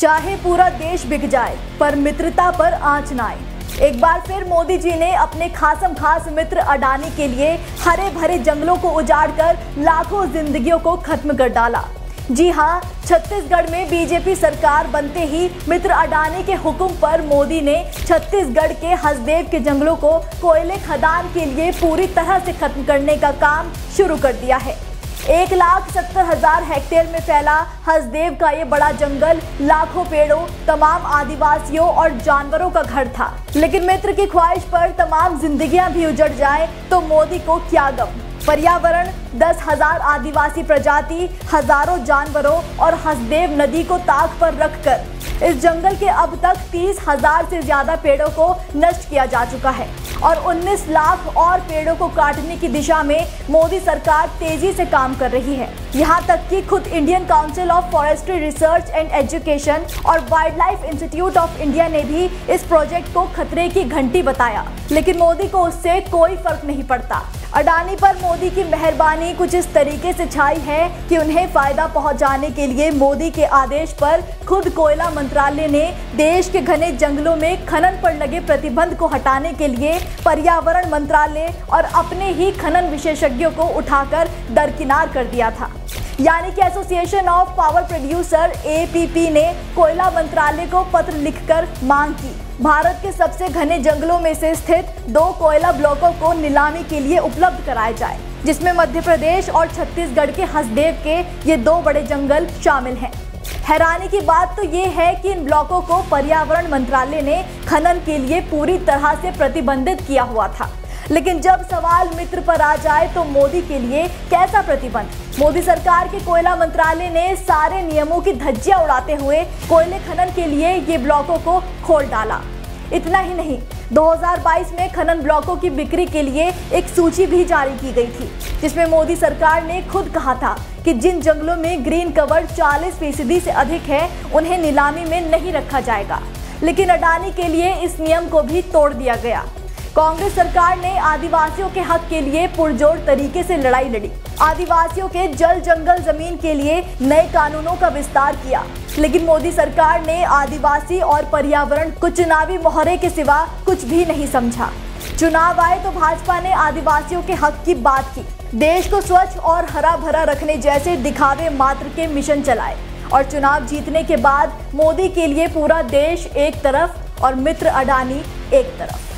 चाहे पूरा देश बिक जाए पर मित्रता पर आंच ना आए। एक बार फिर मोदी जी ने अपने खासम खास मित्र अडानी के लिए हरे भरे जंगलों को उजाड़कर लाखों जिंदगियों को खत्म कर डाला। जी हां, छत्तीसगढ़ में बीजेपी सरकार बनते ही मित्र अडानी के हुक्म पर मोदी ने छत्तीसगढ़ के हसदेव के जंगलों को कोयले खदान के लिए पूरी तरह से खत्म करने का काम शुरू कर दिया है। 1,70,000 हेक्टेयर में फैला हसदेव का ये बड़ा जंगल लाखों पेड़ों, तमाम आदिवासियों और जानवरों का घर था। लेकिन मित्र की ख्वाहिश पर तमाम जिंदगियां भी उजड़ जाए तो मोदी को क्या गम। पर्यावरण, 10,000 आदिवासी प्रजाति, हजारों जानवरों और हसदेव नदी को ताक पर रखकर इस जंगल के अब तक 30,000 से ज्यादा पेड़ों को नष्ट किया जा चुका है और 19 लाख और पेड़ों को काटने की दिशा में मोदी सरकार तेजी से काम कर रही है। यहाँ तक कि खुद Indian Council of Forestry Research and Education और wild life Institute of India ने भी इस प्रोजेक्ट को खतरे की घंटी बताया, लेकिन मोदी को उससे कोई फर्क नहीं पड़ता। अडानी पर मोदी की मेहरबानी कुछ इस तरीके से छाई है कि उन्हें फायदा पहुंचाने के लिए मोदी के आदेश पर खुद कोयला मंत्रालय ने देश के घने जंगलों में खनन पर लगे प्रतिबंध को हटाने के लिए पर्यावरण मंत्रालय और अपने ही खनन विशेषज्ञों को उठाकर दरकिनार कर दिया था। यानी कि association of power producer APP ने कोयला मंत्रालय को पत्र लिखकर मांग की भारत के सबसे घने जंगलों में से स्थित 2 कोयला ब्लॉकों को नीलामी के लिए उपलब्ध कराया जाए, जिसमें मध्य प्रदेश और छत्तीसगढ़ के हसदेव के ये 2 बड़े जंगल शामिल हैं। हैरानी की बात तो ये है कि इन ब्लॉकों को पर्यावरण मंत्रालय ने खनन के लिए पूरी तरह से प्रतिबंधित किया हुआ था, लेकिन जब सवाल मित्र पर आ जाए तो मोदी के लिए कैसा प्रतिबंध। मोदी सरकार के कोयला मंत्रालय ने सारे नियमों की धज्जियां उड़ाते हुए कोयले खनन के लिए ये ब्लॉकों को खोल डाला। इतना ही नहीं, 2022 में खनन ब्लॉकों की बिक्री के लिए एक सूची भी जारी की गई थी, जिसमें मोदी सरकार ने खुद कहा था कि जिन जंगलों में ग्रीन कवर 40% से अधिक है उन्हें नीलामी में नहीं रखा जाएगा। लेकिन अडानी के लिए इस नियम को भी तोड़ दिया गया। कांग्रेस सरकार ने आदिवासियों के हक के लिए पुरजोर तरीके से लड़ाई लड़ी, आदिवासियों के जल जंगल जमीन के लिए नए कानूनों का विस्तार किया, लेकिन मोदी सरकार ने आदिवासी और पर्यावरण को चुनावी मोहरे के सिवा कुछ भी नहीं समझा। चुनाव आए तो भाजपा ने आदिवासियों के हक की बात की, देश को स्वच्छ और हरा भरा रखने जैसे दिखावे मात्र के मिशन चलाए और चुनाव जीतने के बाद मोदी के लिए पूरा देश एक तरफ और मित्र अडानी एक तरफ।